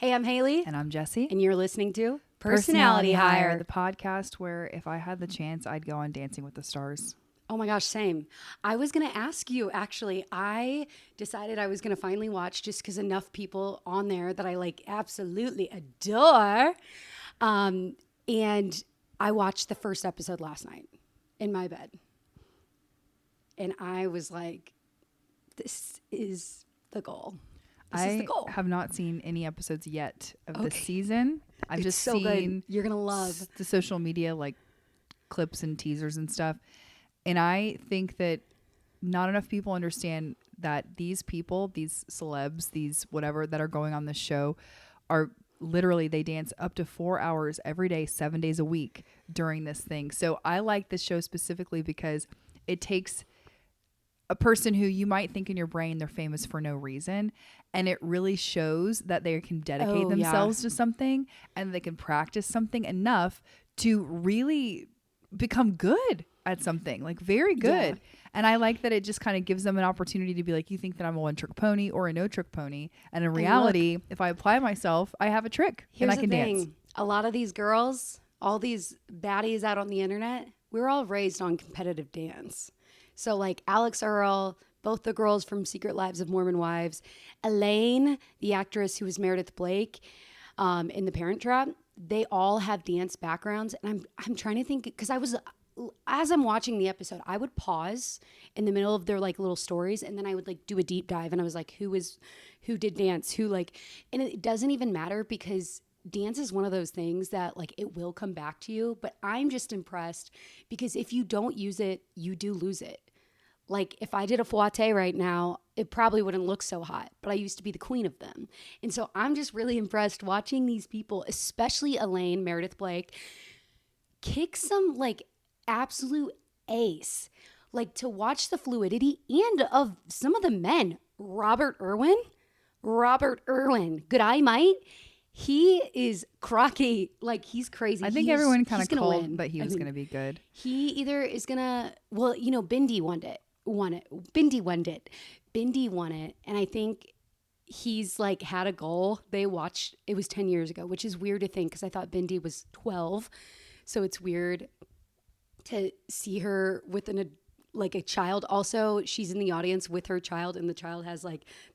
Hey, I'm Hailey. And I'm Jessi. And you're listening to Personality Hire. The podcast where if I had the chance, I'd go on Dancing with the Stars. Oh my gosh, same. I was going to ask you, actually. I decided I was going to finally watch just because enough people on there that I like absolutely adore. And I watched the first episode last night in my bed. And I was like, this is the goal. I have not seen any episodes yet of this season. I've just so seen good. You're going to love the social media like clips and teasers and stuff. And I think that not enough people understand that these people, these celebs, these whatever that are going on this show are literally, they dance up to 4 hours every day, 7 days a week during this thing. So I like this show specifically because it takes a person who you might think in your brain they're famous for no reason, and it really shows that they can dedicate themselves to something and they can practice something enough to really become good at something, like very good. Yeah. And I like that it just kind of gives them an opportunity to be like, you think that I'm a one-trick pony or a no-trick pony, and in reality, if I apply myself, I have a trick and I can dance. A lot of these girls, all these baddies out on the internet, we're all raised on competitive dance. So like Alex Earl, both the girls from Secret Lives of Mormon Wives, Elaine, the actress who was Meredith Blake in The Parent Trap, they all have dance backgrounds. And I'm trying to think, because as I'm watching the episode, I would pause in the middle of their like little stories, and then I would like do a deep dive, and I was like, who did dance, and it doesn't even matter because dance is one of those things that like it will come back to you. But I'm just impressed because if you don't use it, you do lose it. Like if I did a fouette right now, it probably wouldn't look so hot, but I used to be the queen of them. And so I'm just really impressed watching these people, especially Elaine, Meredith Blake, kick some like absolute ace. Like to watch the fluidity and of some of the men. Robert Irwin, good eye mite. He is crocky, like he's crazy. I think everyone kind of called that he was going to be good. He either is going to, well, you know, Bindi won it. Bindi won it. And I think he's like had a goal. They watched, it was 10 years ago, which is weird to think because I thought Bindi was 12. So it's weird to see her with a child. Also, she's in the audience with her child, and the child has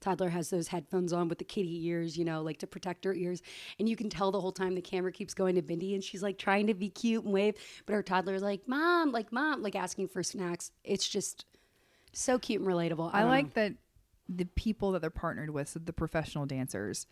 toddler has those headphones on with the kitty ears, you know, like to protect her ears. And you can tell the whole time the camera keeps going to Bindi, and she's like trying to be cute and wave, but her toddler is like, mom, like asking for snacks. It's just so cute and relatable. I like that the people that they're partnered with, so the professional dancers,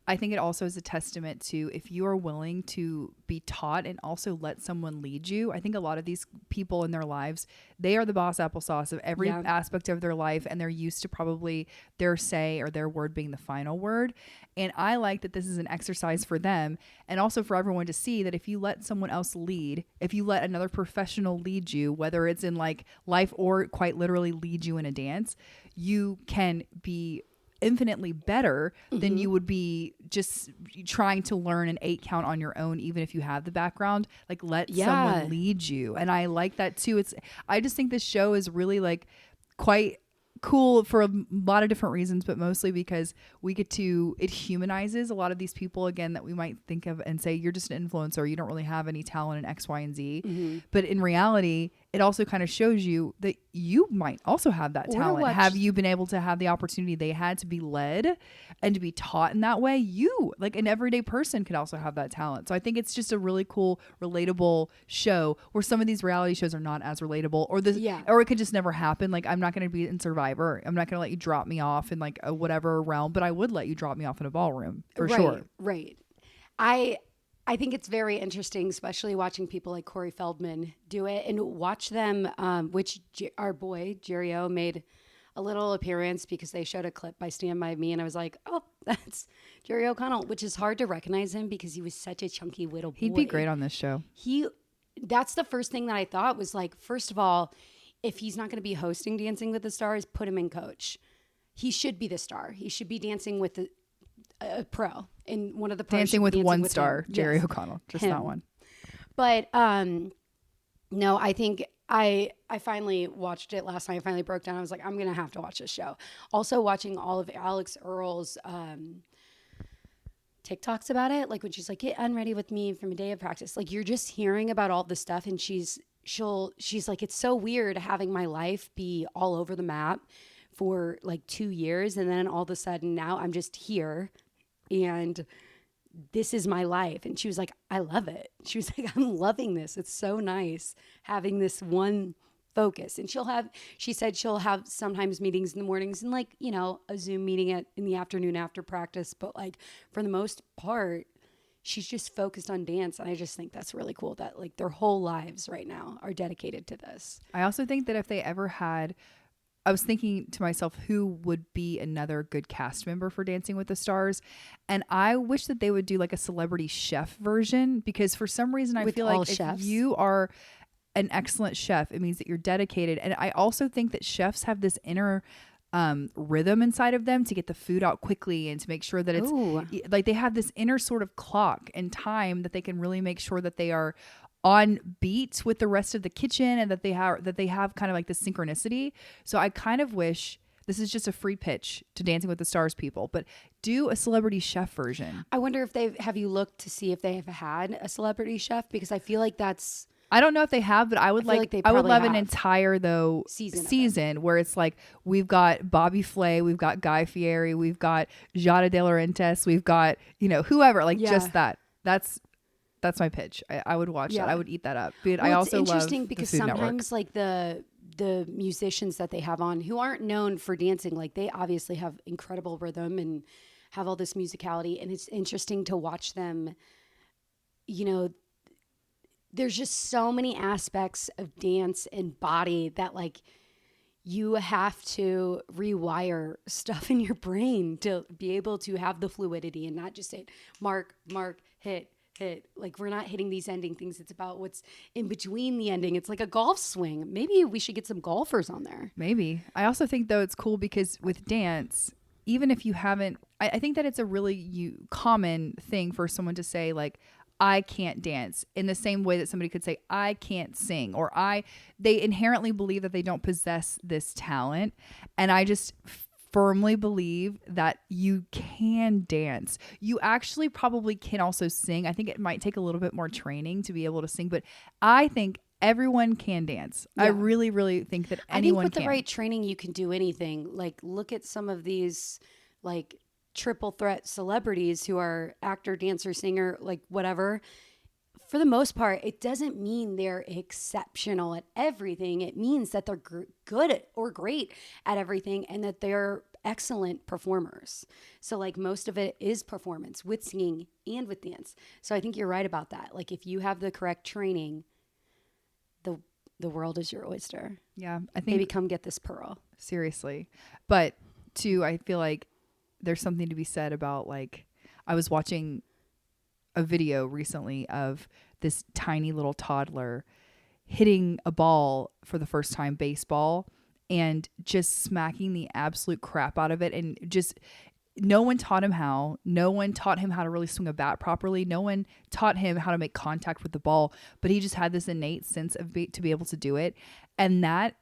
I think it also is a testament to if you are willing to be taught and also let someone lead you. I think a lot of these people in their lives, they are the boss applesauce of every aspect of their life, and they're used to probably their say or their word being the final word. And I like that this is an exercise for them and also for everyone to see that if you let someone else lead, if you let another professional lead you, whether it's in like life or quite literally lead you in a dance, you can be infinitely better than you would be just trying to learn an 8 count on your own, even if you have the background. Like let someone lead you. And I like that too. I just think this show is really like quite cool for a lot of different reasons, but mostly because it humanizes a lot of these people again that we might think of and say you're just an influencer, you don't really have any talent in X, Y, and Z. But in reality, it also kind of shows you that you might also have that talent. Have you been able to have the opportunity they had to be led and to be taught in that way? You, like an everyday person, could also have that talent. So I think it's just a really cool, relatable show where some of these reality shows are not as relatable, or it could just never happen. Like I'm not going to be in Survivor. I'm not going to let you drop me off in like a whatever realm, but I would let you drop me off in a ballroom for sure. Right. I think it's very interesting, especially watching people like Corey Feldman do it and watch them, which our boy, Jerry O, made a little appearance because they showed a clip by Stand By Me. And I was like, oh, that's Jerry O'Connell, which is hard to recognize him because he was such a chunky little boy. He'd be great on this show. That's the first thing that I thought was like, first of all, if he's not going to be hosting Dancing with the Stars, put him in coach. He should be the star. He should be dancing with a pro. In one of the Dancing with one star, Jerry O'Connell, just not one. But no, I think I finally watched it last night. I finally broke down. I was like, I'm gonna have to watch this show. Also watching all of Alex Earl's TikToks about it. Like when she's like, get unready with me from a day of practice. Like you're just hearing about all the stuff, and she's like, it's so weird having my life be all over the map for like 2 years, and then all of a sudden now I'm just here and this is my life. And she was like, I love it. She was like, I'm loving this. It's so nice having this one focus. And she said she'll have sometimes meetings in the mornings and like, you know, a Zoom meeting in the afternoon after practice. But like for the most part, she's just focused on dance. And I just think that's really cool that like their whole lives right now are dedicated to this. I also think that if they ever had, I was thinking to myself, who would be another good cast member for Dancing with the Stars? And I wish that they would do like a celebrity chef version, because for some reason I feel like if you are an excellent chef, it means that you're dedicated. And I also think that chefs have this inner rhythm inside of them to get the food out quickly and to make sure that it's like they have this inner sort of clock and time that they can really make sure that they are on beat with the rest of the kitchen, and that they have kind of like the synchronicity. So I kind of wish, this is just a free pitch to Dancing with the Stars people, but do a celebrity chef version. I wonder if have you looked to see if they have had a celebrity chef? Because I feel like that's, I don't know if they have, but I would I would love an entire season where it's like we've got Bobby Flay, we've got Guy Fieri, we've got Jada De Laurentiis, we've got, you know, whoever, like just that. That's my pitch. I would watch that. I would eat that up. But I also love interesting because sometimes like the musicians that they have on who aren't known for dancing, like they obviously have incredible rhythm and have all this musicality, and it's interesting to watch them. You know, there's just so many aspects of dance and body that like you have to rewire stuff in your brain to be able to have the fluidity and not just say mark, hit. Like we're not hitting these ending things. It's about what's in between the ending. It's like a golf swing. Maybe we should get some golfers on there. Maybe. I also think though it's cool because with dance, even if you haven't, I think that it's a really common thing for someone to say like, I can't dance, in the same way that somebody could say I can't sing, or they inherently believe that they don't possess this talent. And I just firmly believe that you can dance. You actually probably can also sing. I think it might take a little bit more training to be able to sing, but I think everyone can dance. Yeah. I really, really think that anyone can. I think with the right training, you can do anything. Like look at some of these like triple threat celebrities who are actor, dancer, singer, like whatever. For the most part, it doesn't mean they're exceptional at everything. It means that they're good at or great at everything, and that they're excellent performers. So like most of it is performance with singing and with dance. So I think you're right about that. Like if you have the correct training, the world is your oyster. Yeah. I think maybe come get this pearl. Seriously. But too, I feel like there's something to be said about like, I was watching a video recently of this tiny little toddler hitting a ball for the first time, baseball, and just smacking the absolute crap out of it. And just no one taught him how. No one taught him how to really swing a bat properly. No one taught him how to make contact with the ball, but he just had this innate sense of to be able to do it. And that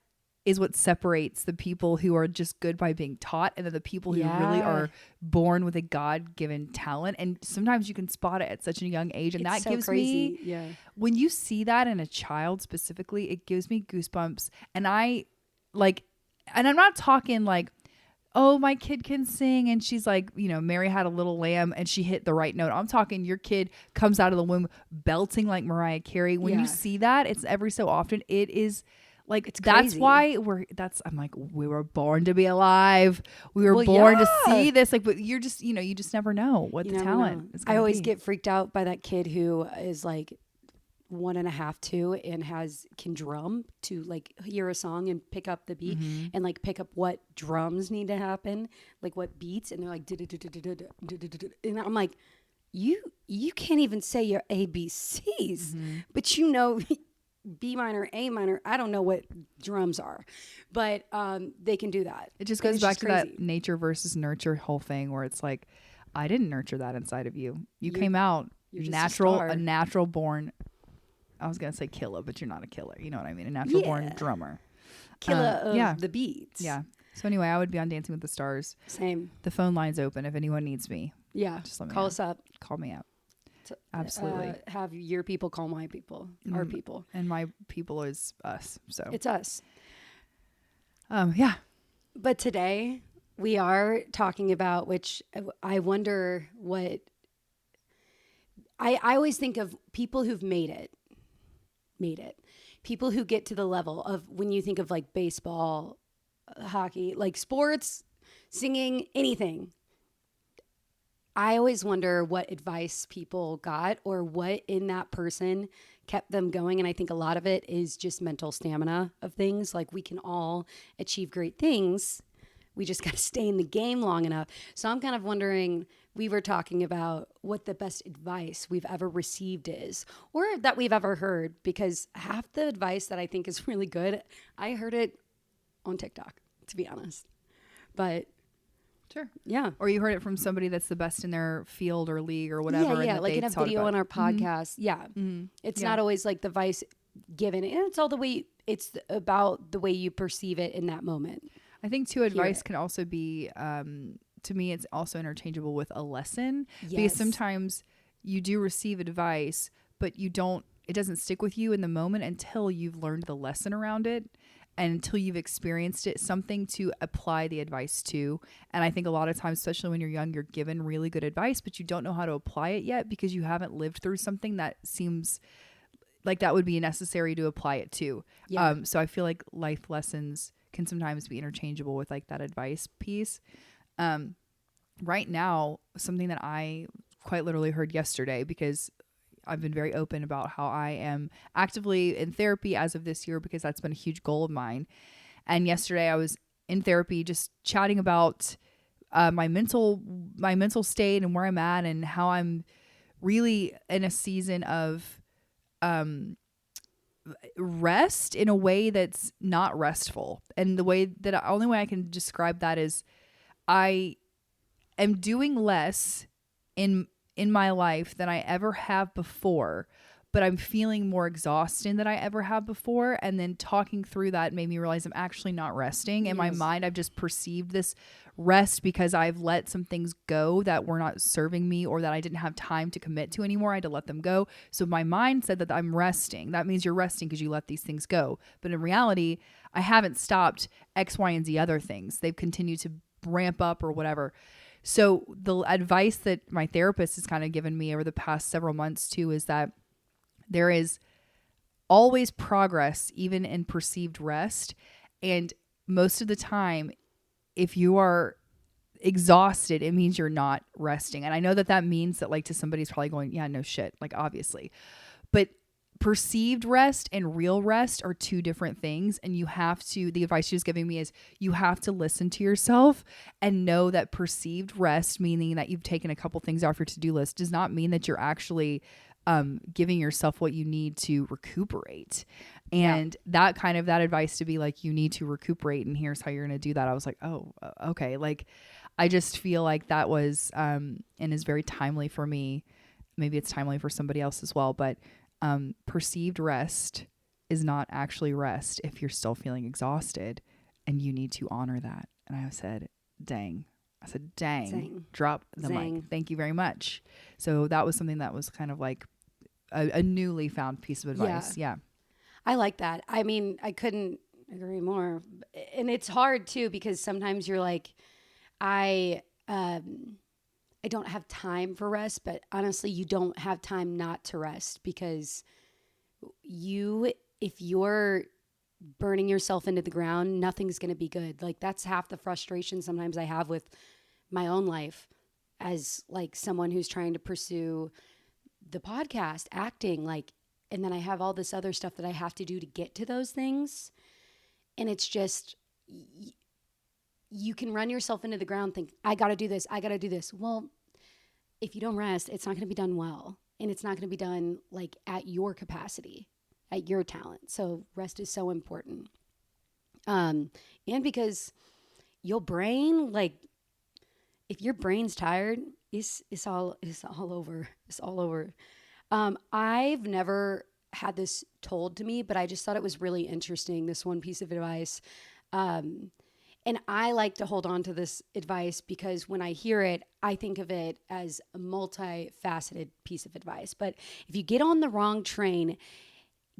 is what separates the people who are just good by being taught, and then the people who really are born with a God-given talent. And sometimes you can spot it at such a young age. And that gives me, when you see that in a child specifically, it gives me goosebumps. And I'm not talking like, oh, my kid can sing and she's like, you know, Mary had a little lamb and she hit the right note. I'm talking your kid comes out of the womb belting like Mariah Carey. When you see that, it's every so often, it is like, it's that's why I'm like, we were born to be alive. We were born to see this. Like, but you're just, you know, you just never know what the talent is. I always get freaked out by that kid who is like 1.5, 2 and can drum to like hear a song and pick up the beat and like pick up what drums need to happen, like what beats, and they're like, and I'm like, you can't even say your ABCs, but you know B minor, A minor. I don't know what drums are, but they can do that. It just goes back to that nature versus nurture whole thing where it's like, I didn't nurture that inside of you. You came out a natural born. I was going to say killer, but you're not a killer. You know what I mean? A natural born drummer. Killer of the beats. Yeah. So anyway, I would be on Dancing with the Stars. Same. The phone line's open if anyone needs me. Yeah. Just let me Call know. us up. Call me up. To, Absolutely. have your people call my people, our people. And my people is us. So It's us. yeah. But today we are talking about, which I wonder what, I always think of people who've made it. People who get to the level of, when you think of like baseball, hockey, like sports, singing, anything. I always wonder what advice people got or what in that person kept them going. And I think a lot of it is just mental stamina of things. Like, we can all achieve great things. We just got to stay in the game long enough. So I'm kind of wondering, we were talking about what the best advice we've ever received is, or that we've ever heard, because half the advice that I think is really good, I heard it on TikTok, to be honest. But Sure. yeah. Or you heard it from somebody that's the best in their field or league or whatever. Yeah, and like in a video on our podcast. Yeah. It's not always like the advice given. And it's all the way, it's about the way you perceive it in that moment. I think too, advice can also be, to me, it's also interchangeable with a lesson. Yes. Because sometimes you do receive advice, but it doesn't stick with you in the moment until you've learned the lesson around it. And until you've experienced it, something to apply the advice to. And I think a lot of times, especially when you're young, you're given really good advice, but you don't know how to apply it yet because you haven't lived through something that seems like that would be necessary to apply it to. Yeah. So I feel like life lessons can sometimes be interchangeable with like that advice piece. Right now, something that I quite literally heard yesterday, because I've been very open about how I am actively in therapy as of this year, because that's been a huge goal of mine. And yesterday I was in therapy just chatting about my mental state and where I'm at, and how I'm really in a season of rest in a way that's not restful. And the only way I can describe that is I am doing less in my life than I ever have before, but I'm feeling more exhausted than I ever have before. And then talking through that made me realize I'm actually not resting. In my mind, I've just perceived this rest because I've let some things go that were not serving me, or that I didn't have time to commit to anymore. I had to let them go. So my mind said that I'm resting. That means you're resting because you let these things go. But in reality, I haven't stopped X, Y, and Z other things. They've continued to ramp up or whatever. So the advice that my therapist has kind of given me over the past several months too is that there is always progress, even in perceived rest. And most of the time, if you are exhausted, it means you're not resting. And I know that means that, like, to somebody's probably going, yeah, no shit, like, obviously. But perceived rest and real rest are two different things. And the advice she was giving me is you have to listen to yourself and know that perceived rest, meaning that you've taken a couple things off your to-do list, does not mean that you're actually giving yourself what you need to recuperate. And that advice to be like, you need to recuperate and here's how you're going to do that. I was like, oh, okay. Like, I just feel like that was, and is very timely for me. Maybe it's timely for somebody else as well, but perceived rest is not actually rest if you're still feeling exhausted, and you need to honor that. And I said, dang, drop the mic. Thank you very much. So that was something that was kind of like a newly found piece of advice. Yeah. I like that. I mean, I couldn't agree more. And it's hard too, because sometimes you're like, I don't have time for rest, but honestly, you don't have time not to rest, because if you're burning yourself into the ground, nothing's going to be good. Like, that's half the frustration sometimes I have with my own life as like someone who's trying to pursue the podcast, acting, like, and then I have all this other stuff that I have to do to get to those things. And it's just, you can run yourself into the ground, think, I got to do this. Well, if you don't rest, it's not going to be done well. And it's not going to be done like at your capacity, at your talent. So rest is so important. And because your brain, like, if your brain's tired, it's all over. It's all over. I've never had this told to me, but I just thought it was really interesting, this one piece of advice. And And I like to hold on to this advice because when I hear it, I think of it as a multifaceted piece of advice. But if you get on the wrong train,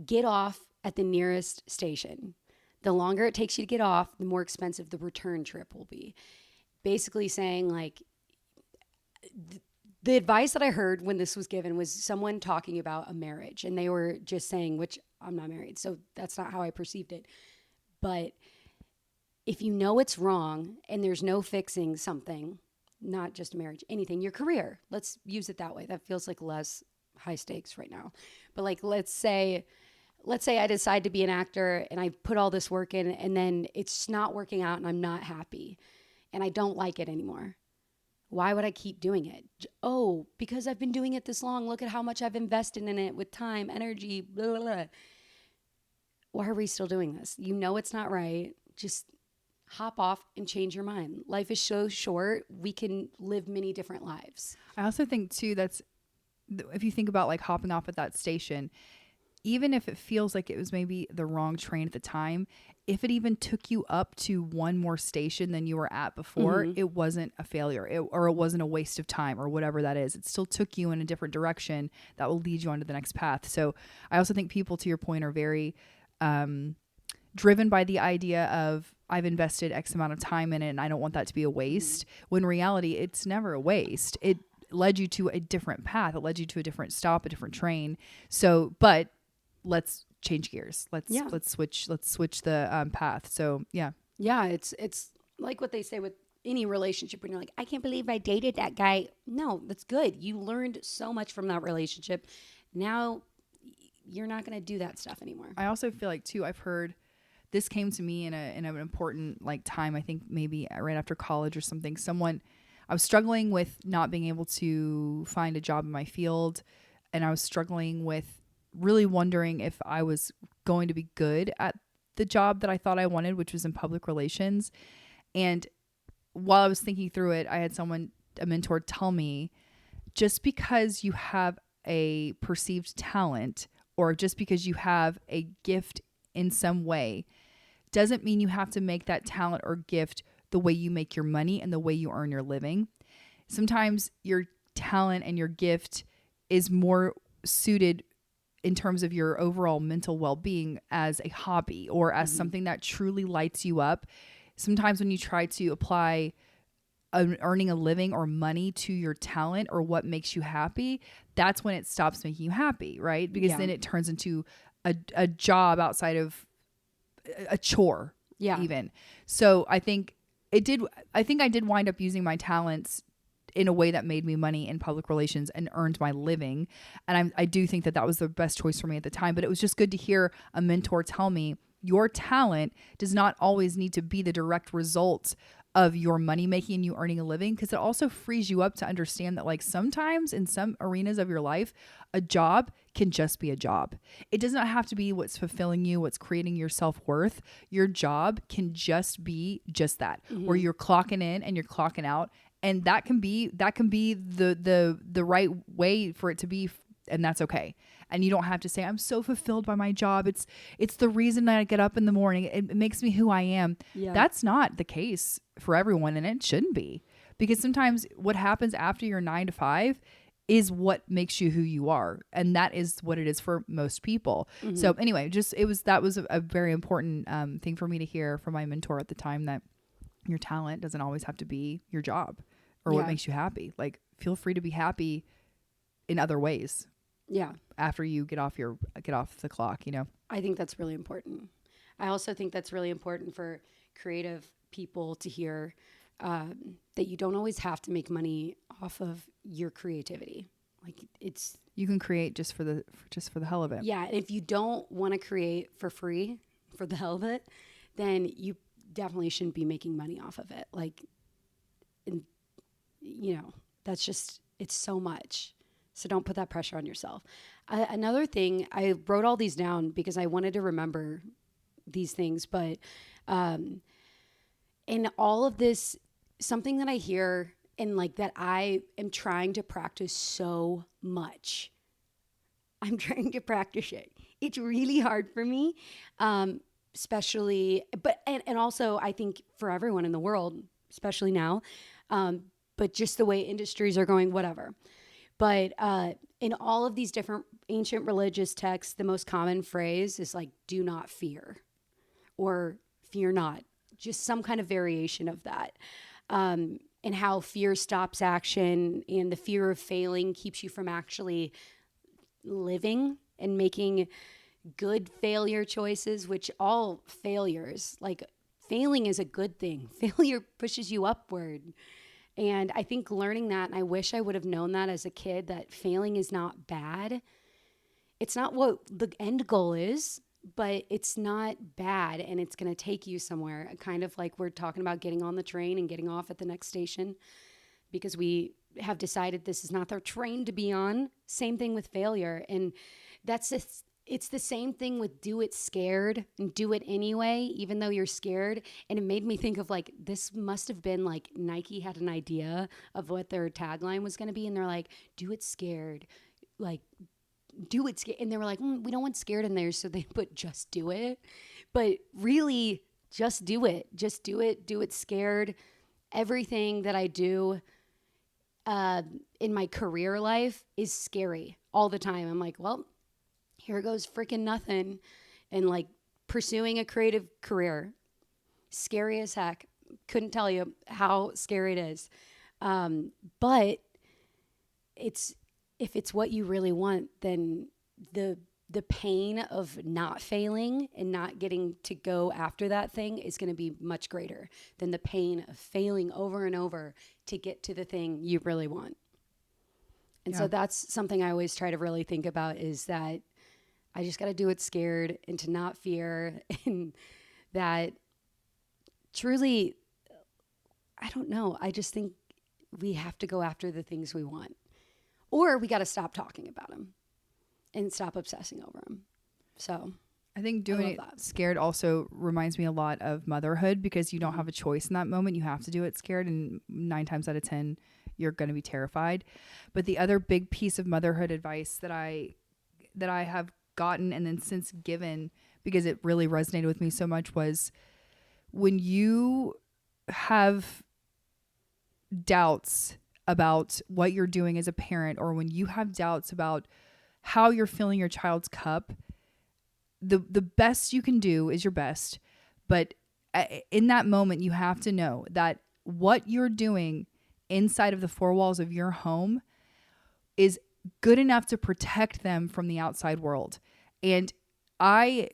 get off at the nearest station. The longer it takes you to get off, the more expensive the return trip will be. Basically saying, like, the advice that I heard when this was given was someone talking about a marriage, and they were just saying, which I'm not married, so that's not how I perceived it. But if you know it's wrong and there's no fixing something, not just a marriage, anything, your career, let's use it that way. That feels like less high stakes right now. But like, let's say I decide to be an actor and I put all this work in and then it's not working out and I'm not happy and I don't like it anymore. Why would I keep doing it? Oh, because I've been doing it this long. Look at how much I've invested in it with time, energy, blah, blah, blah. Why are we still doing this? You know it's not right. Just hop off and change your mind. Life is so short. We can live many different lives. I also think too, that's, if you think about like hopping off at that station, even if it feels like it was maybe the wrong train at the time, if it even took you up to one more station than you were at before, it wasn't a failure, or it wasn't a waste of time or whatever that is. It still took you in a different direction that will lead you onto the next path. So I also think people, to your point, are very driven by the idea of, I've invested X amount of time in it and I don't want that to be a waste. When in reality, it's never a waste. It led you to a different path. It led you to a different stop, a different train. So, but let's change gears. Let's switch the path. So yeah. It's like what they say with any relationship when you're like, I can't believe I dated that guy. No, that's good. You learned so much from that relationship. Now you're not going to do that stuff anymore. I also feel like too, I've heard, this came to me in an important like time, I think maybe right after college or something. I was struggling with not being able to find a job in my field, and I was struggling with really wondering if I was going to be good at the job that I thought I wanted, which was in public relations. And while I was thinking through it, I had a mentor tell me, just because you have a perceived talent or just because you have a gift in some way doesn't mean you have to make that talent or gift the way you make your money and the way you earn your living. Sometimes your talent and your gift is more suited in terms of your overall mental well-being as a hobby or as something that truly lights you up. Sometimes when you try to apply earning a living or money to your talent or what makes you happy, that's when it stops making you happy, right? Because then it turns into a job outside of a chore, even. So I think I did wind up using my talents in a way that made me money in public relations and earned my living. And I do think that was the best choice for me at the time. But it was just good to hear a mentor tell me, your talent does not always need to be the direct result of your money making and you earning a living, because it also frees you up to understand that like sometimes in some arenas of your life, a job can just be a job. It does not have to be what's fulfilling you, what's creating your self-worth. Your job can just be just that, where you're clocking in and you're clocking out. And that can be the right way for it to be, and that's okay. And you don't have to say, I'm so fulfilled by my job. It's the reason that I get up in the morning. It makes me who I am. Yeah. That's not the case for everyone, and it shouldn't be. Because sometimes what happens after your 9 to 5 is what makes you who you are. And that is what it is for most people. So anyway, that was a very important thing for me to hear from my mentor at the time, that your talent doesn't always have to be your job or what makes you happy. Like, feel free to be happy in other ways. Yeah. After you get off the clock, you know. I think that's really important. I also think that's really important for creative people to hear, that you don't always have to make money off of your creativity. Like, you can create just for the hell of it. Yeah. If you don't want to create for free for the hell of it, then you definitely shouldn't be making money off of it. Like, and you know, that's just, it's so much. So don't put that pressure on yourself. Another thing, I wrote all these down because I wanted to remember these things, but in all of this, something that I hear and like that I am trying to practice so much. I'm trying to practice it. It's really hard for me. especially, and also I think for everyone in the world, especially now, but just the way industries are going, whatever. But in all of these different ancient religious texts, the most common phrase is like, do not fear or fear not, just some kind of variation of that. And how fear stops action and the fear of failing keeps you from actually living and making good failure choices, which all failures, like failing is a good thing. Failure pushes you upward. And I think learning that, and I wish I would have known that as a kid, that failing is not bad. It's not what the end goal is, but it's not bad and it's going to take you somewhere. Kind of like we're talking about getting on the train and getting off at the next station because we have decided this is not the train to be on. Same thing with failure. And it's the same thing with do it scared and do it anyway, even though you're scared. And it made me think of like, this must have been like Nike had an idea of what their tagline was going to be. And they're like, do it scared. Like, do it scared. And they were like, we don't want scared in there. So they put just do it. But really, just do it. Just do it. Do it scared. Everything that I do in my career life is scary all the time. I'm like, well, here goes freaking nothing. And like pursuing a creative career, scary as heck. Couldn't tell you how scary it is. But if it's what you really want, then the pain of not failing and not getting to go after that thing is going to be much greater than the pain of failing over and over to get to the thing you really want. And so that's something I always try to really think about, is that I just got to do it scared and to not fear. And that truly, I don't know. I just think we have to go after the things we want, or we got to stop talking about them and stop obsessing over them. So I think doing it scared also reminds me a lot of motherhood, because you don't have a choice in that moment. You have to do it scared, and 9 times out of 10, you're going to be terrified. But the other big piece of motherhood advice that I have gotten and then since given, because it really resonated with me so much, was when you have doubts about what you're doing as a parent, or when you have doubts about how you're filling your child's cup, the best you can do is your best. But in that moment, you have to know that what you're doing inside of the 4 walls of your home is good enough to protect them from the outside world. And I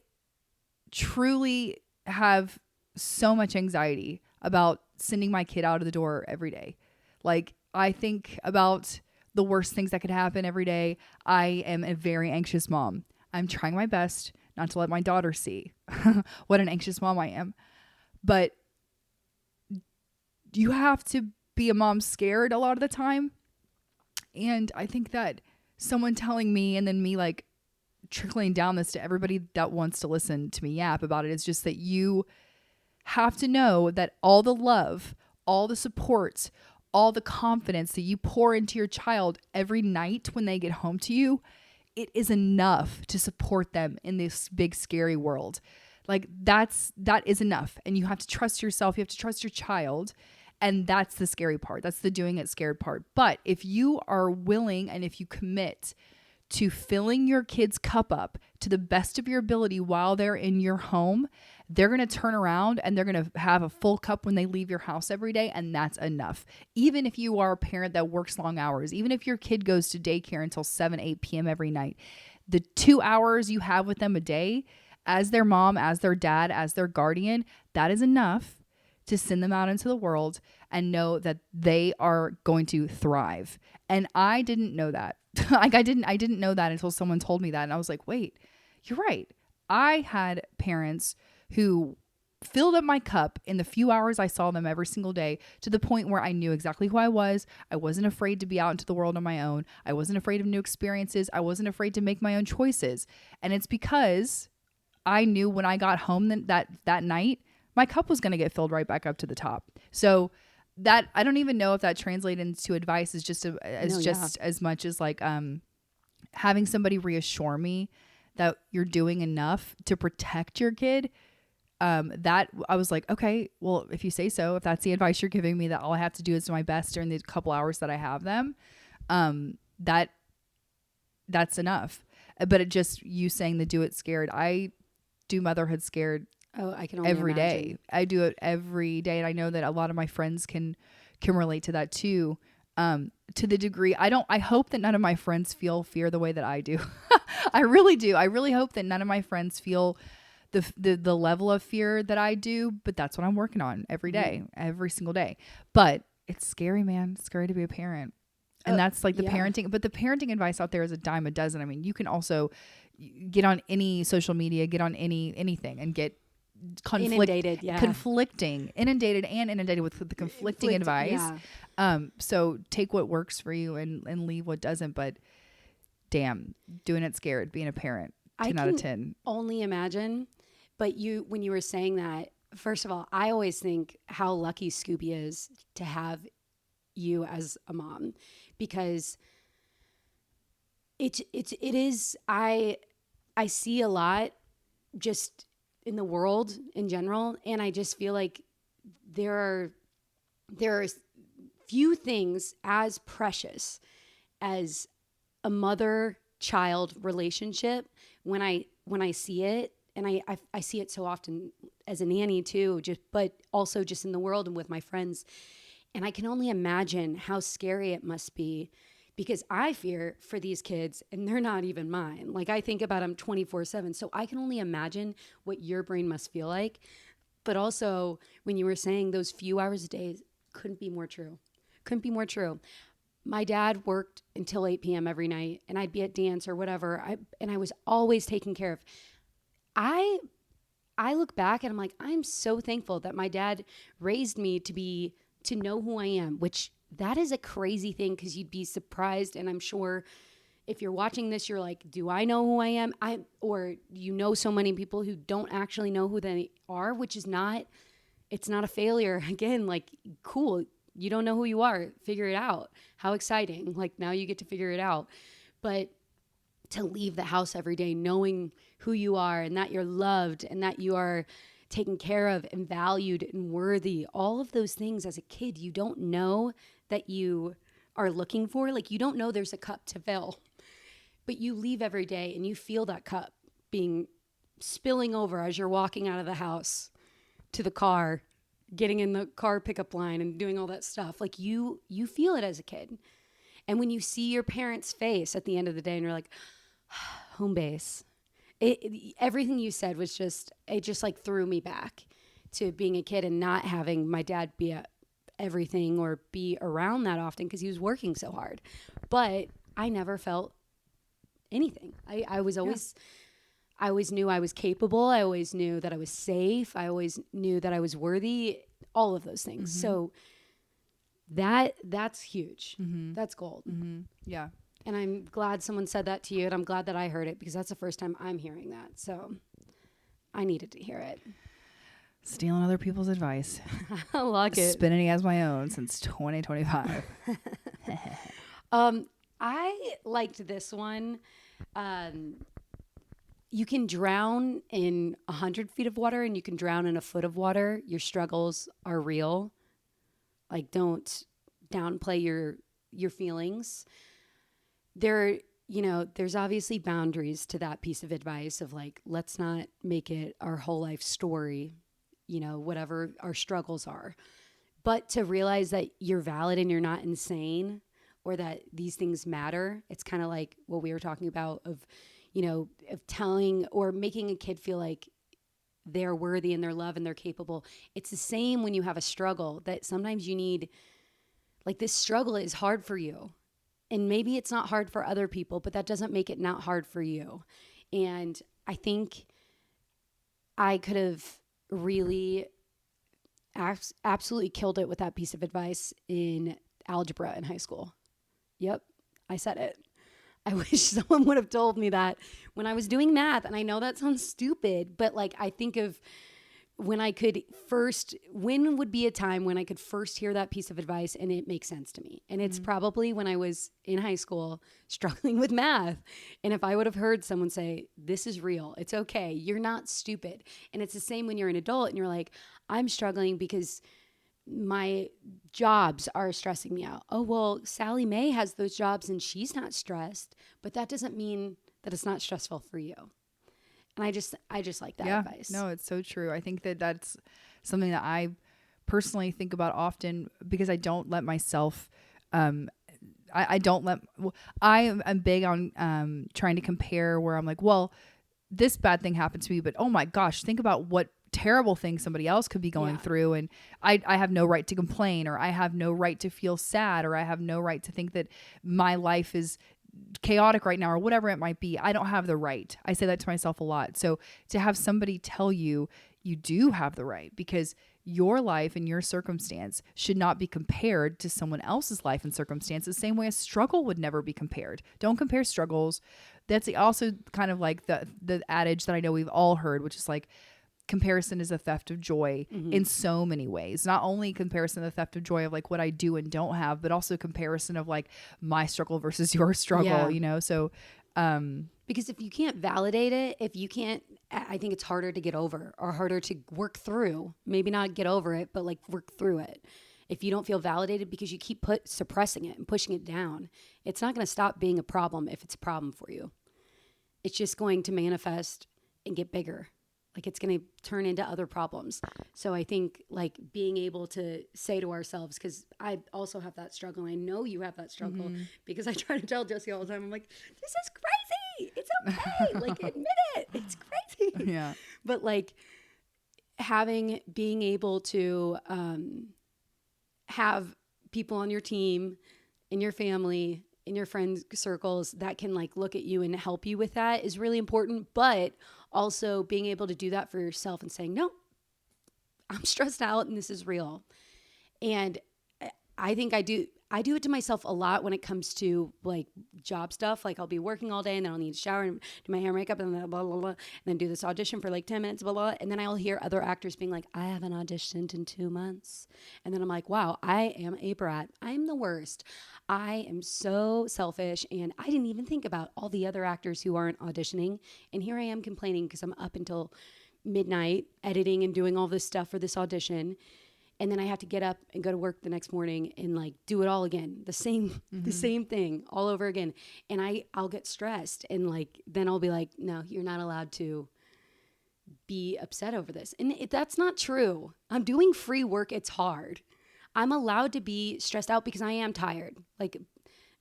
truly have so much anxiety about sending my kid out of the door every day. Like, I think about the worst things that could happen every day. I am a very anxious mom. I'm trying my best not to let my daughter see what an anxious mom I am. But you have to be a mom scared a lot of the time. And I think that someone telling me, and then me like trickling down this to everybody that wants to listen to me yap about it, is just that you have to know that all the love, all the support, all the confidence that you pour into your child every night when they get home to you, it is enough to support them in this big, scary world. Like that is enough. And you have to trust yourself. You have to trust your child. And that's the scary part. That's the doing it scared part. But if you are willing and if you commit to filling your kid's cup up to the best of your ability while they're in your home, they're going to turn around and they're going to have a full cup when they leave your house every day. And that's enough. Even if you are a parent that works long hours, even if your kid goes to daycare until 7, 8 p.m. every night, the 2 hours you have with them a day as their mom, as their dad, as their guardian, that is enough to send them out into the world and know that they are going to thrive. And I didn't know that. I didn't know that until someone told me that. And I was like, wait, you're right. I had parents who filled up my cup in the few hours I saw them every single day, to the point where I knew exactly who I was. I wasn't afraid to be out into the world on my own. I wasn't afraid of new experiences. I wasn't afraid to make my own choices. And it's because I knew when I got home that night, my cup was going to get filled right back up to the top. So that, I don't even know if that translated into advice, is just as much as like having somebody reassure me that you're doing enough to protect your kid. that I was like, okay, well, if you say so, if that's the advice you're giving me, that all I have to do is do my best during the couple hours that I have them, that's enough. But it just, you saying the do it scared. I do motherhood scared Oh, I can only every imagine. day. I do it every day. And I know that a lot of my friends can relate to that too. To the degree, I hope that none of my friends feel fear the way that I do. I really do. I really hope that none of my friends feel the level of fear that I do, but that's what I'm working on every day, every single day. But it's scary, man. It's scary to be a parent. And that's like the parenting, but the parenting advice out there is a dime a dozen. I mean, you can also get on any social media, get on anything and get inundated with the conflicting advice. So take what works for you and leave what doesn't. But damn, doing it scared, being a parent, 10 out of 10. Only imagine. But when you were saying that, first of all, I always think how lucky Scooby is to have you as a mom, because it is, I see a lot just in the world in general, and I just feel like there are few things as precious as a mother-child relationship. When I see it, and I see it so often as a nanny too, but also just in the world and with my friends, and I can only imagine how scary it must be, because I fear for these kids and they're not even mine. Like, I think about them 24/7. So I can only imagine what your brain must feel like. But also, when you were saying those few hours a day, couldn't be more true. Couldn't be more true. My dad worked until 8 p.m. every night, and I'd be at dance or whatever. And I was always taken care of. I look back and I'm like, I'm so thankful that my dad raised me to know who I am, which that is a crazy thing, because you'd be surprised. And I'm sure if you're watching this, you're like, do I know who I am? Or you know so many people who don't actually know who they are, which is it's not a failure. Again, like, cool. You don't know who you are. Figure it out. How exciting. Like, now you get to figure it out. But to leave the house every day knowing who you are and that you're loved and that you are taken care of and valued and worthy, all of those things as a kid, you don't know that you are looking for. Like, you don't know there's a cup to fill, but you leave every day and you feel that cup spilling over as you're walking out of the house to the car, getting in the car pickup line and doing all that stuff. Like, you feel it as a kid. And when you see your parents' face at the end of the day and you're like, home base, everything you said was it just like threw me back to being a kid and not having my dad be at everything or be around that often because he was working so hard. But I never felt anything. I was always, I always knew I was capable. I always knew that I was safe. I always knew that I was worthy, all of those things. Mm-hmm. So that's huge. Mm-hmm. That's gold. Mm-hmm. Yeah. And I'm glad someone said that to you, and I'm glad that I heard it, because that's the first time I'm hearing that. So I needed to hear it. Stealing other people's advice. I like it. Spinning it as my own since 2025. I liked this one. You can drown in 100 feet of water and you can drown in a foot of water. Your struggles are real. Like, don't downplay your feelings. There's obviously boundaries to that piece of advice of, like, let's not make it our whole life story, whatever our struggles are. But to realize that you're valid and you're not insane, or that these things matter. It's kind of like what we were talking about of telling or making a kid feel like they're worthy and they're loved and they're capable. It's the same when you have a struggle, that sometimes you need, like, this struggle is hard for you. And maybe it's not hard for other people, but that doesn't make it not hard for you. And I think I could have really absolutely killed it with that piece of advice in algebra in high school. Yep, I said it. I wish someone would have told me that when I was doing math. And I know that sounds stupid, but, like, I think of when would be a time when I could first hear that piece of advice and it makes sense to me? And it's probably when I was in high school struggling with math. And if I would have heard someone say, this is real, it's okay, you're not stupid. And it's the same when you're an adult and you're like, I'm struggling because my jobs are stressing me out. Oh, well, Sally Mae has those jobs and she's not stressed, but that doesn't mean that it's not stressful for you. And I just like that advice. No, it's so true. I think that that's something that I personally think about often because I don't let myself, I'm big on trying to compare where I'm like, well, this bad thing happened to me, but oh my gosh, think about what terrible thing somebody else could be going through. And I have no right to complain, or I have no right to feel sad, or I have no right to think that my life is chaotic right now, or whatever it might be. I don't have the right. I say that to myself a lot. So to have somebody tell you, you do have the right, because your life and your circumstance should not be compared to someone else's life and circumstance the same way a struggle would never be compared. Don't compare struggles. That's also kind of like the adage that I know we've all heard, which is like, comparison is a theft of joy in so many ways. Not only comparison, the theft of joy of like what I do and don't have, but also comparison of like my struggle versus your struggle, you know? So, because if you can't validate it, I think it's harder to get over or harder to work through. Maybe not get over it, but like work through it. If you don't feel validated because you keep suppressing it and pushing it down, it's not going to stop being a problem if it's a problem for you. It's just going to manifest and get bigger. Like it's going to turn into other problems. So I think like being able to say to ourselves, because I also have that struggle. And I know you have that struggle because I try to tell Jessi all the time, I'm like, this is crazy. It's okay. Like admit it. It's crazy. Yeah. But like being able to have people on your team, in your family, in your friend circles that can like look at you and help you with that is really important. But also being able to do that for yourself and saying, no, I'm stressed out and this is real. And I think I do it to myself a lot when it comes to like job stuff. Like I'll be working all day and then I'll need to shower and do my hair and makeup and then blah, blah, blah, and then do this audition for like 10 minutes, blah, blah. And then I'll hear other actors being like, I haven't auditioned in 2 months. And then I'm like, wow, I am a brat. I'm the worst. I am so selfish. And I didn't even think about all the other actors who aren't auditioning. And here I am complaining because I'm up until midnight editing and doing all this stuff for this audition. And then I have to get up and go to work the next morning and like do it all again. The same thing all over again. And I'll get stressed and like, then I'll be like, no, you're not allowed to be upset over this. And that's not true. I'm doing free work. It's hard. I'm allowed to be stressed out because I am tired. Like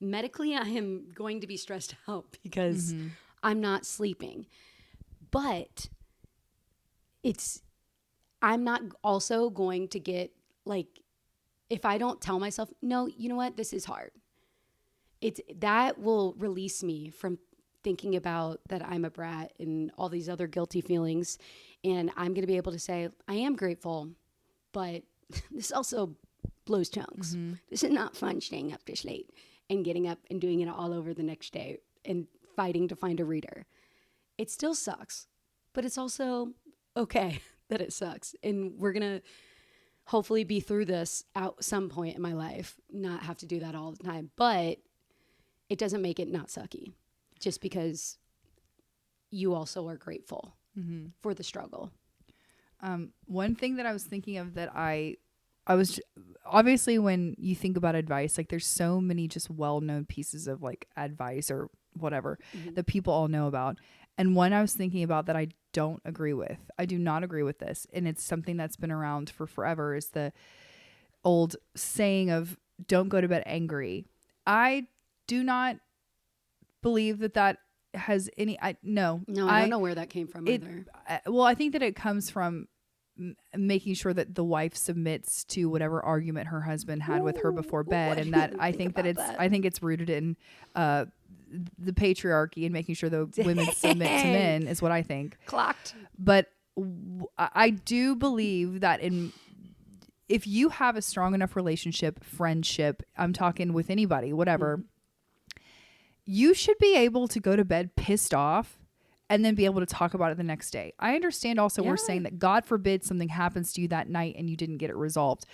medically, I am going to be stressed out because I'm not sleeping. But I'm not also going to get like, if I don't tell myself, no, you know what, this is hard. That will release me from thinking about that I'm a brat and all these other guilty feelings. And I'm going to be able to say, I am grateful, but this also blows chunks. This is not fun staying up this late and getting up and doing it all over the next day and fighting to find a reader. It still sucks, but it's also okay that it sucks. And we're going to hopefully be through this at some point in my life, not have to do that all the time. But it doesn't make it not sucky just because you also are grateful for the struggle. One thing that I was thinking of that I was obviously when you think about advice, like there's so many just well-known pieces of like advice or whatever that people all know about. And one I was thinking about that I don't agree with. I do not agree with this. And it's something that's been around for forever is the old saying of don't go to bed angry. I do not believe that has any, I don't know where that came from either. Well, I think that it comes from making sure that the wife submits to whatever argument her husband had with her before bed. And that I think it's rooted in, the patriarchy and making sure the women submit to men is what I think. Clocked. But I do believe that if you have a strong enough relationship, friendship, I'm talking with anybody, whatever, you should be able to go to bed pissed off and then be able to talk about it the next day. I understand also we're saying that God forbid something happens to you that night and you didn't get it resolved.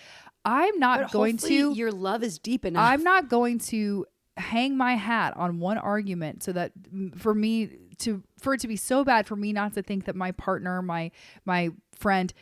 I'm not going to, your love is deep enough. I'm not going to hang my hat on one argument so that for it to be so bad for me not to think that my partner, my friend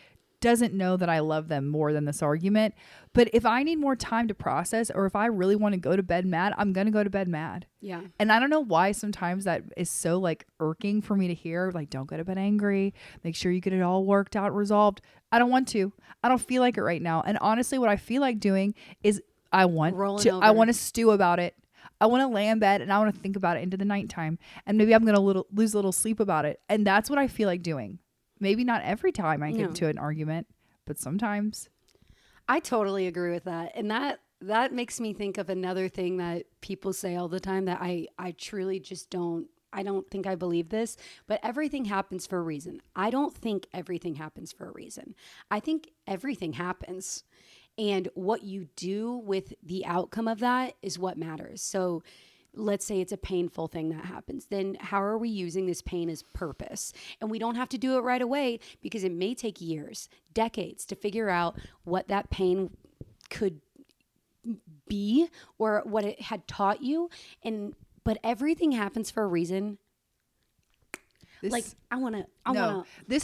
doesn't know that I love them more than this argument. But if I need more time to process, or if I really want to go to bed mad, I'm going to go to bed mad. Yeah. And I don't know why sometimes that is so like irking for me to hear, like, don't go to bed angry. Make sure you get it all worked out, resolved. I don't want to. I don't feel like it right now. And honestly, what I feel like doing is I want to stew about it. I want to lay in bed and I want to think about it into the nighttime. And maybe I'm going to lose a little sleep about it. And that's what I feel like doing. Maybe not every time I get into an argument, but sometimes. I totally agree with that. And that makes me think of another thing that people say all the time that I truly just don't think I believe this, but everything happens for a reason. I don't think everything happens for a reason. I think everything happens. And what you do with the outcome of that is what matters. So let's say it's a painful thing that happens. Then how are we using this pain as purpose? And we don't have to do it right away because it may take years, decades to figure out what that pain could be or what it had taught you. But everything happens for a reason. This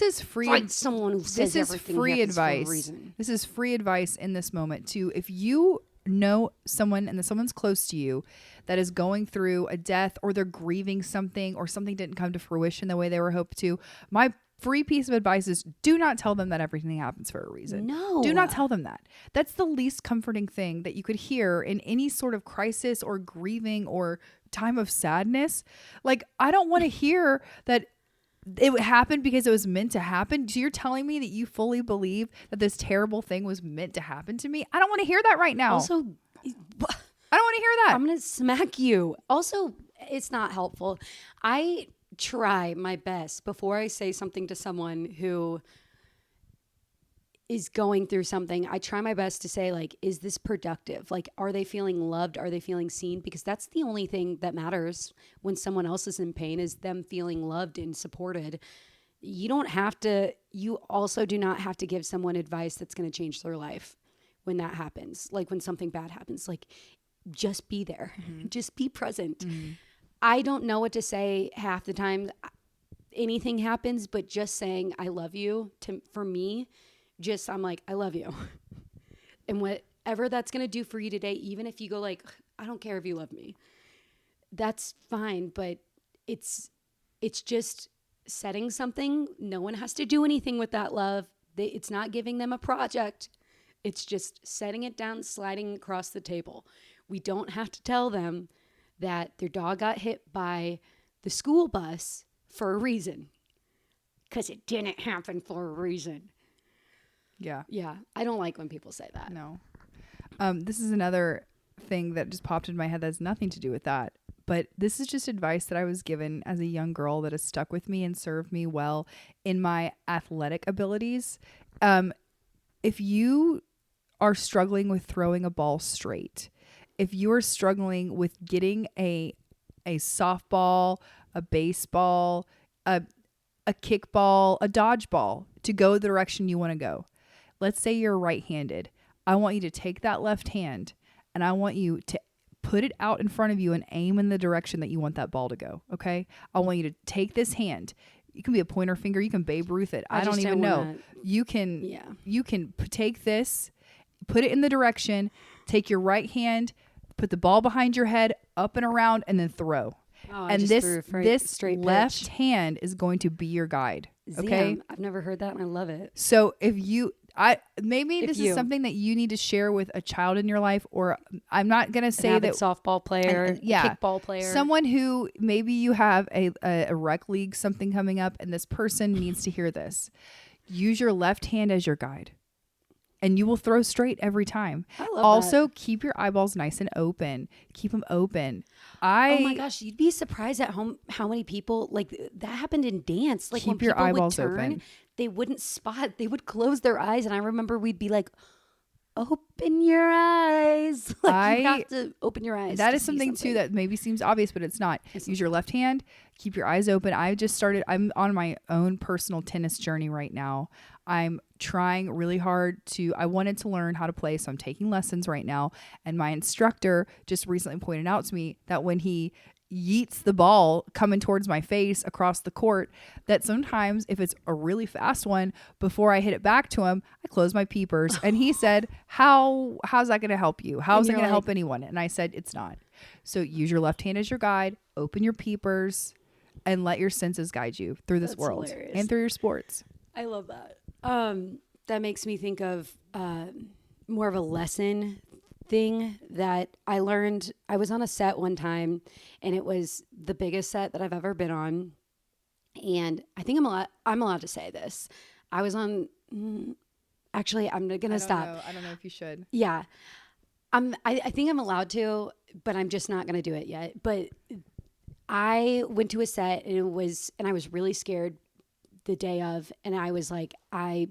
is free. Find someone who says this is everything free happens advice. for a reason. This is free advice in this moment too. If you know someone and someone's close to you that is going through a death or they're grieving something or something didn't come to fruition the way they were hoped to, my free piece of advice is do not tell them that everything happens for a reason. No. Do not tell them that. That's the least comforting thing that you could hear in any sort of crisis or grieving or time of sadness. Like, I don't want to hear that it happened because it was meant to happen. So you're telling me that you fully believe that this terrible thing was meant to happen to me? I don't want to hear that right now. Also, I don't want to hear that. I'm going to smack you. Also, it's not helpful. I try my best before I say something to someone who is going through something. I try my best to say, like, is this productive? Like, are they feeling loved? Are they feeling seen? Because that's the only thing that matters when someone else is in pain, is them feeling loved and supported. You also do not have to give someone advice that's going to change their life when that happens. Like when something bad happens, like just be there, just be present. I don't know what to say half the time. Anything happens, but just saying, I love you for me, I'm like, I love you. And whatever that's going to do for you today, even if you go like, I don't care if you love me, that's fine. But it's just setting something. No one has to do anything with that love. It's not giving them a project. It's just setting it down, sliding across the table. We don't have to tell them that their dog got hit by the school bus for a reason. Because it didn't happen for a reason. Yeah. Yeah. I don't like when people say that. No. This is another thing that just popped in my head that has nothing to do with that. But this is just advice that I was given as a young girl that has stuck with me and served me well in my athletic abilities. If you are struggling with throwing a ball straight, if you are struggling with getting a softball, a baseball, a kickball, a dodgeball to go the direction you want to go. Let's say you're right-handed. I want you to take that left hand and I want you to put it out in front of you and aim in the direction that you want that ball to go. Okay. I want you to take this hand. You can be a pointer finger. You can Babe Ruth it. I don't even know. You can take this, put it in the direction, take your right hand, put the ball behind your head, up and around, and then throw. Oh, and this left hand is going to be your guide. Okay. Damn, I've never heard that and I love it. So this is something that you need to share with a child in your life, or I'm not going to say that softball player, kickball player, someone who maybe you have a rec league, something coming up, and this person needs to hear this. Use your left hand as your guide. And you will throw straight every time. I love also, that. Keep your eyeballs nice and open. Keep them open. Oh my gosh, you'd be surprised at home how many people, like, that happened in dance. Like, when people would turn, they wouldn't spot. They would close their eyes, and I remember we'd be like, open your eyes. Like, you have to open your eyes. That to is see something too that maybe seems obvious, but it's not. Use your left hand, keep your eyes open. I'm on my own personal tennis journey right now. I'm trying really hard I wanted to learn how to play, so I'm taking lessons right now. And my instructor just recently pointed out to me that when he yeets the ball coming towards my face across the court, that sometimes if it's a really fast one, before I hit it back to him, I close my peepers. And he said, how's that going to help you? How's it going to help anyone? And I said, it's not. So use your left hand as your guide, open your peepers, and let your senses guide you through this world hilarious. And through your sports. I love that. That makes me think of more of a lesson thing that I learned. I was on a set one time, and it was the biggest set that I've ever been on. And I think I'm allowed to say this. I was on. Actually, I'm gonna stop. I don't know if you should. Yeah, I think I'm allowed to, but I'm just not gonna do it yet. But I went to a set, and I was really scared the day of, and I was like, I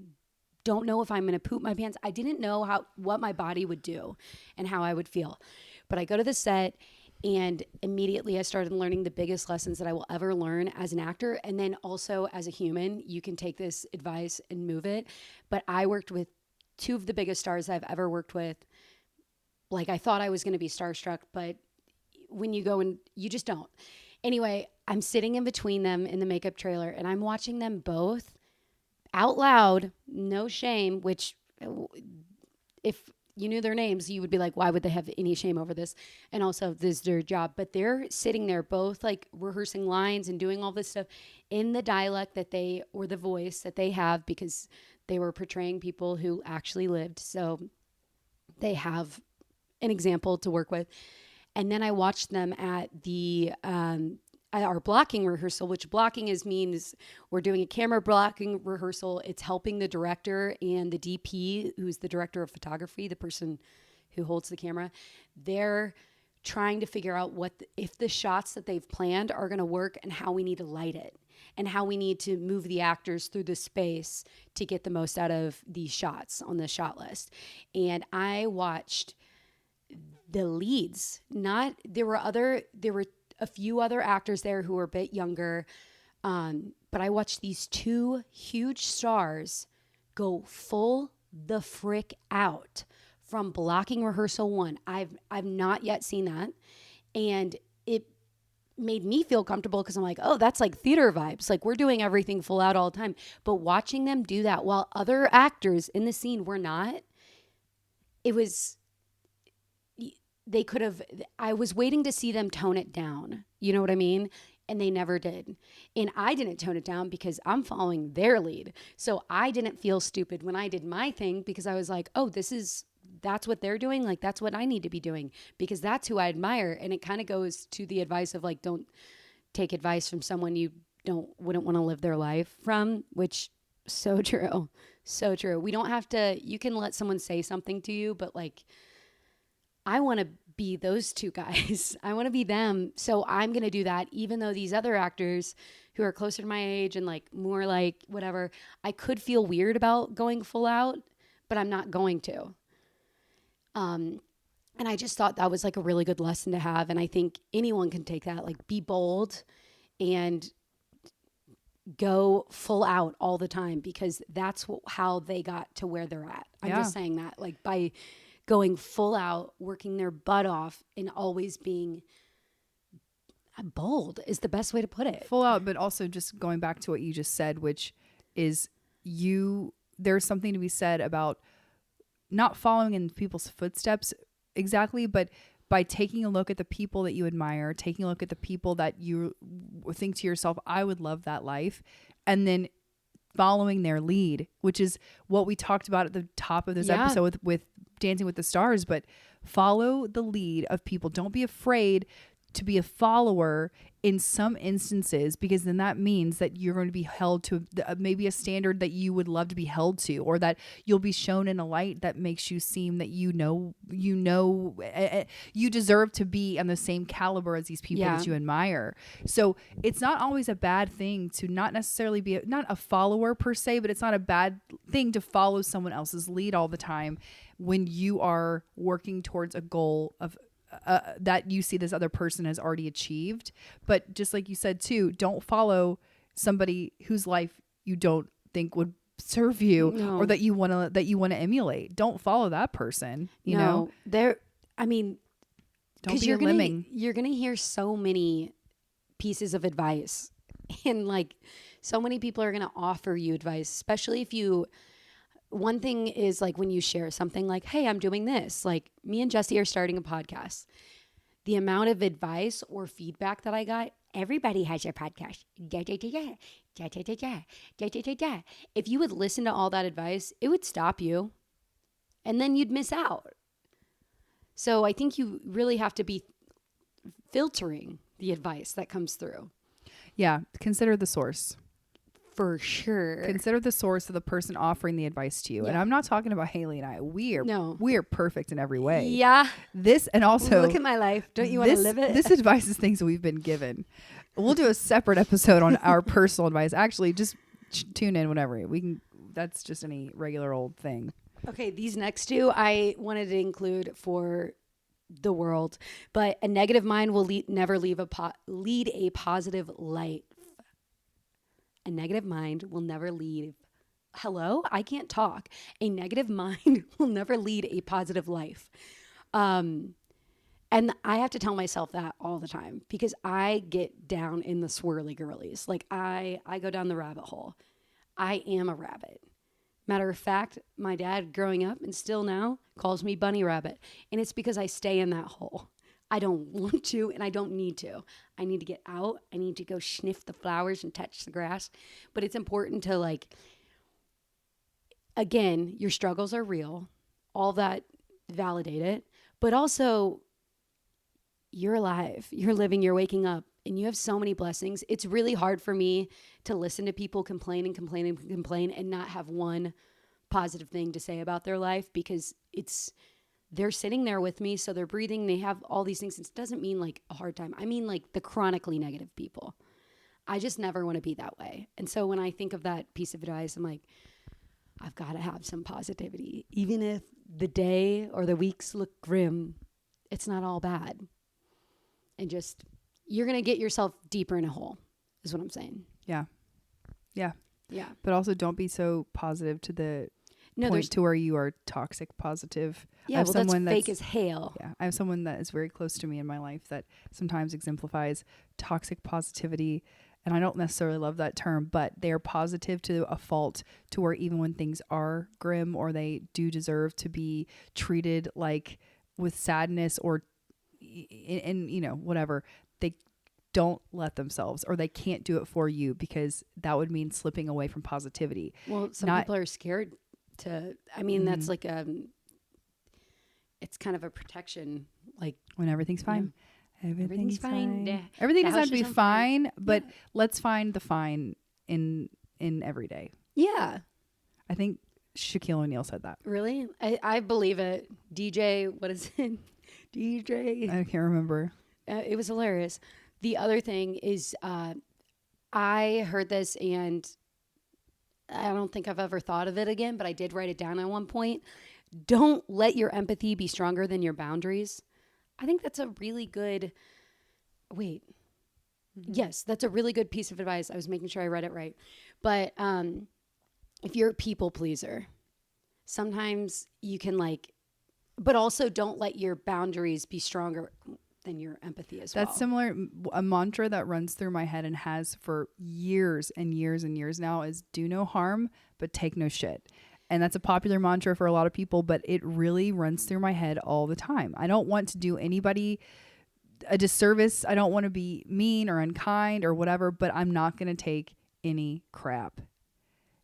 don't know if I'm going to poop my pants. I didn't know what my body would do and how I would feel. But I go to the set, and immediately I started learning the biggest lessons that I will ever learn as an actor. And then also as a human, you can take this advice and move it. But I worked with two of the biggest stars I've ever worked with. Like, I thought I was going to be starstruck, but when you go and you just don't. Anyway, I'm sitting in between them in the makeup trailer, and I'm watching them both out loud, no shame, which if you knew their names, you would be like, why would they have any shame over this? And also, this is their job. But they're sitting there both like rehearsing lines and doing all this stuff in the dialect or the voice that they have, because they were portraying people who actually lived. So they have an example to work with. And then I watched them at our blocking rehearsal, which means we're doing a camera blocking rehearsal. It's helping the director and the DP, who's the director of photography, the person who holds the camera. They're trying to figure out if the shots that they've planned are going to work, and how we need to light it, and how we need to move the actors through the space to get the most out of these shots on the shot list. And I watched the leads. There were a few other actors there who were a bit younger, but I watched these two huge stars go full the frick out from blocking rehearsal one. I've not yet seen that, and it made me feel comfortable because I'm like, oh, that's like theater vibes. Like, we're doing everything full out all the time. But watching them do that while other actors in the scene were not, I was waiting to see them tone it down. You know what I mean? And they never did. And I didn't tone it down because I'm following their lead. So I didn't feel stupid when I did my thing, because I was like, oh, that's what they're doing. Like, that's what I need to be doing, because that's who I admire. And it kind of goes to the advice of, like, don't take advice from someone you wouldn't want to live their life from, which so true. So true. We don't have to, you can let someone say something to you, but like, I want to be those two guys. I want to be them. So I'm going to do that, even though these other actors who are closer to my age and like more like whatever, I could feel weird about going full out, but I'm not going to. And I just thought that was like a really good lesson to have. And I think anyone can take that, like, be bold and go full out all the time, because that's how they got to where they're at. I'm just saying that, like, by going full out, working their butt off, and always being bold is the best way to put it. Full out, but also just going back to what you just said, which is there's something to be said about not following in people's footsteps exactly, but by taking a look at the people that you admire, taking a look at the people that you think to yourself, I would love that life, and then following their lead, which is what we talked about at the top of this episode with Dancing with the Stars. But follow the lead of people. Don't be afraid to be a follower in some instances, because then that means that you're going to be held to maybe a standard that you would love to be held to, or that you'll be shown in a light that makes you seem that you deserve to be on the same caliber as these people that you admire. So it's not always a bad thing to not necessarily be not a follower per se, but it's not a bad thing to follow someone else's lead all the time when you are working towards a goal of that you see this other person has already achieved. But just like you said too, don't follow somebody whose life you don't think would serve you, or that you want to emulate. Don't follow that person. You know, don't be a lemming. You're gonna hear so many pieces of advice, and like so many people are gonna offer you advice, especially if you. One thing is like when you share something like, hey, I'm doing this. Like me and Jessi are starting a podcast. The amount of advice or feedback that I got, everybody has your podcast. If you would listen to all that advice, it would stop you and then you'd miss out. So I think you really have to be filtering the advice that comes through. Yeah. Consider the source. For sure. Consider the source of the person offering the advice to you. Yeah. And I'm not talking about Hailey and I. We are perfect in every way. Yeah. This, and also look at my life. Don't you want to live it? This advice is things that we've been given. We'll do a separate episode on our personal advice. Actually, just tune in whenever we can. That's just any regular old thing. Okay. These next two I wanted to include for the world, but a negative mind will never lead a positive life. A negative mind will never lead. Hello? I can't talk. A negative mind will never lead a positive life. And I have to tell myself that all the time because I get down in the swirly girlies. Like I go down the rabbit hole. I am a rabbit. Matter of fact, my dad growing up and still now calls me Bunny Rabbit. And it's because I stay in that hole. I don't want to, and I don't need to. I need to get out. I need to go sniff the flowers and touch the grass. But it's important to, like, again, your struggles are real. All that, validate it. But also, you're alive. You're living. You're waking up. And you have so many blessings. It's really hard for me to listen to people complain and not have one positive thing to say about their life because they're sitting there with me, so they're breathing, they have all these things. It doesn't mean like a hard time. I mean like the chronically negative people. I just never want to be that way. And so when I think of that piece of advice, I'm like, I've got to have some positivity. Even if the day or the weeks look grim, it's not all bad. And just, you're going to get yourself deeper in a hole, is what I'm saying. Yeah. Yeah. Yeah. But also don't be so positive to the point to where you are toxic positive. Yeah, well, that's fake as hell. Yeah, I have someone that is very close to me in my life that sometimes exemplifies toxic positivity. And I don't necessarily love that term, but they are positive to a fault to where even when things are grim or they do deserve to be treated like with sadness or, and you know, whatever, they don't let themselves, or they can't do it for you because that would mean slipping away from positivity. Well, some people are scared that's like it's kind of a protection, like when everything's fine. You know, everything's fine. Everything doesn't have to be fine, but let's find the fine in every day. Yeah. I think Shaquille O'Neal said that. Really? I believe it. DJ, what is it? DJ. I can't remember. It was hilarious. The other thing is I heard this and I don't think I've ever thought of it again, but I did write it down at one point. Don't let your empathy be stronger than your boundaries. I think that's a really good, yes, that's a really good piece of advice. I was making sure I read it right. But if you're a people pleaser, sometimes you can but also don't let your boundaries be stronger than your empathy as well. That's similar. A mantra that runs through my head and has for years and years and years now is do no harm, but take no shit. And that's a popular mantra for a lot of people, but it really runs through my head all the time. I don't want to do anybody a disservice. I don't want to be mean or unkind or whatever, but I'm not going to take any crap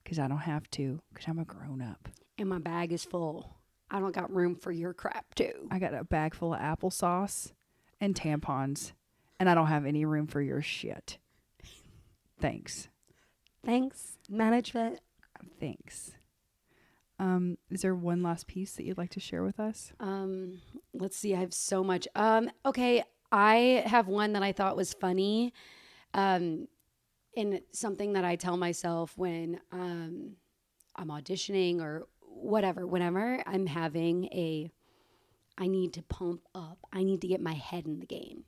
because I don't have to, because I'm a grown up. And my bag is full. I don't got room for your crap too. I got a bag full of applesauce and tampons and I don't have any room for your shit. Thanks. Thanks, management. Thanks. Is there one last piece that you'd like to share with us? Let's see. I have so much. Okay. I have one that I thought was funny. And something that I tell myself when, I'm auditioning or whatever, whenever I'm having I need to pump up. I need to get my head in the game.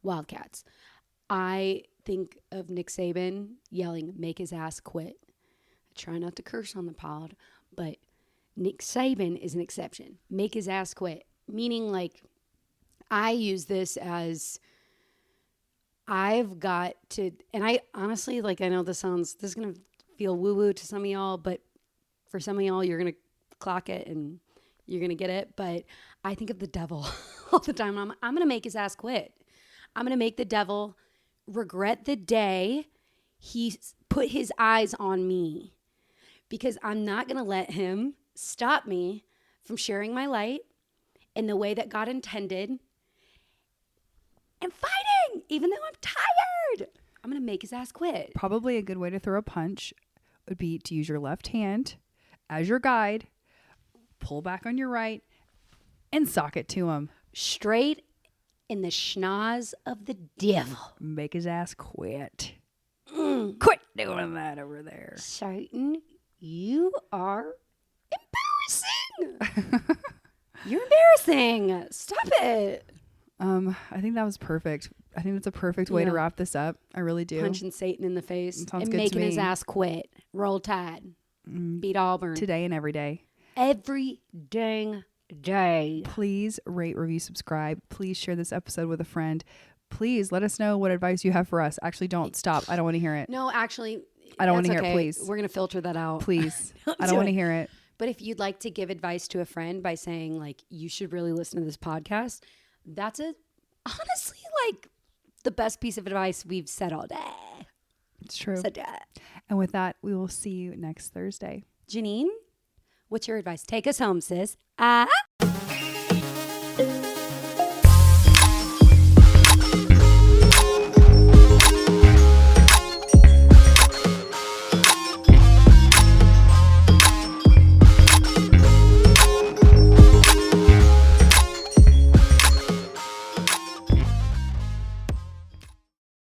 Wildcats. I think of Nick Saban yelling, make his ass quit. I try not to curse on the pod, but Nick Saban is an exception. Make his ass quit. Meaning, like, I use this as I've got to, and I honestly, like, I know this is going to feel woo-woo to some of y'all, but for some of y'all, you're going to clock it and you're going to get it. But I think of the devil all the time. I'm going to make his ass quit. I'm going to make the devil regret the day he put his eyes on me, because I'm not going to let him stop me from sharing my light in the way that God intended and fighting, even though I'm tired. I'm going to make his ass quit. Probably a good way to throw a punch would be to use your left hand as your guide, pull back on your right, and sock it to him. Straight in the schnoz of the devil. Make his ass quit. Quit doing that over there. Satan, you are embarrassing. You're embarrassing. Stop it. I think that was perfect. I think that's a perfect way to wrap this up. I really do. Punching Satan in the face and good making to his me. ass quit. Roll Tide. Beat Auburn. Today and every day. Every dang day. Please rate, review, subscribe. Please share this episode with a friend. Please let us know what advice you have for us. Actually, don't stop. I don't want to hear it. No, actually, I don't want to that's hear it, okay. please. We're going to filter that out. Please. I don't want to hear it. But if you'd like to give advice to a friend by saying, like, you should really listen to this podcast, that's honestly, like, the best piece of advice we've said all day. It's true. Said that. And with that, we will see you next Thursday. Janine, what's your advice? Take us home, sis.